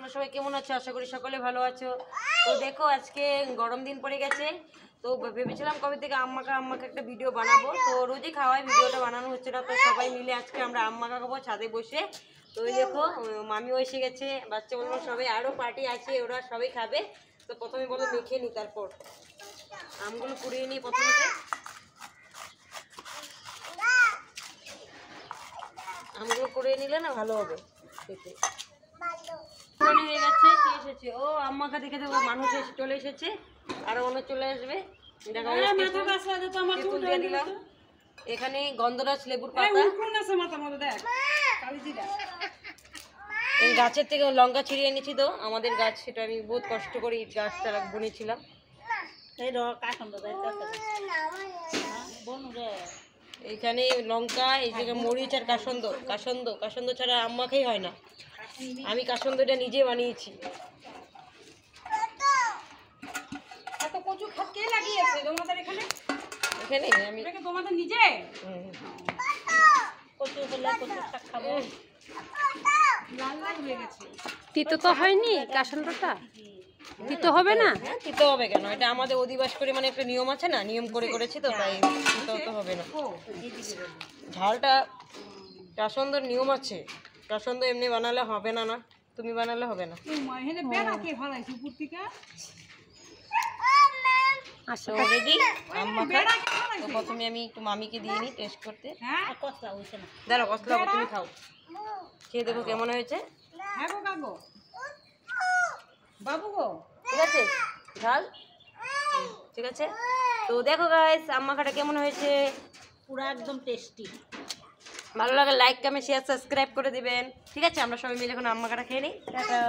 তোমরা সবাই কেমন আছো? আশা করি সকলে ভালো আছো। তো দেখো আজকে গরম দিন পড়ে গেছে, তো ভেবেছিলাম কবে থেকে আম্মাকে একটা ভিডিও বানাবো। তো রোজই খাওয়াই, ভিডিওটা বানানো হচ্ছে না, তো সবাই মিলে আজকে আমরা আম্মাকা খাবো ছাদে বসে। তো ওই দেখো মামিও এসে গেছে, বাচ্চা বলবো সবাই, আরও পার্টি আছে, ওরা সবাই খাবে। তো প্রথমে বলো মেখে নিই, তারপর আমগুলো কুড়িয়ে নিই প্রথমে। আমগুলো কুড়িয়ে নিলে না ভালো হবে খেতে। হয়ে গেছে, কে এসেছে? ও আম্মাকে দেখে দেখো মানুষ এসে চলে এসেছে, আরো অনেক চলে আসবে। দিলাম এখানে গন্ধরাজ লেবুর পাতা, এই গাছের থেকে লঙ্কা ছিঁড়িয়ে এনেছি। তো আমাদের গাছ, সেটা আমি বহুত কষ্ট করে গাছটা বুনেছিলাম। এইখানে লঙ্কা, এই জায়গায় মরিচ আর কাসন্দ ছাড়া আম্মাকেই হয় না। আমি কাসন্দটা নিজে বানিয়েছি। এখানে আমি তোমাদের নিজে তিতো তো হয়নি, কাসন্দটা তিতো হবে না? তিতো হবে কেন? এটা আমাদের অধিবাস করে, মানে একটা নিয়ম আছে না, নিয়ম করে করেছি, তো তাই তিতো তো হবে না। ঝালটা কাসন্দর নিয়ম আছে, কাসন্দ এমনি বানালে হবে না, না তুমি বানালে হবে না। তো প্রথমে আমি একটু মামিকে দিয়ে নিই টেস্ট করতে। দাঁড়াও, কসলা তুমি খাও, খেয়ে দেখো কেমন হয়েছে। ঠিক আছে, ঝাল ঠিক আছে। তো দেখো গাইস আম্মাখাটা কেমন হয়েছে, পুরো একদম টেস্টি। ভালো লাগে লাইক কমেন্ট শেয়ার সাবস্ক্রাইব করে দিবেন। ঠিক আছে, আমরা সবাই মিলে এখন আম্মাখাটা খেয়ে নিই। টাটা।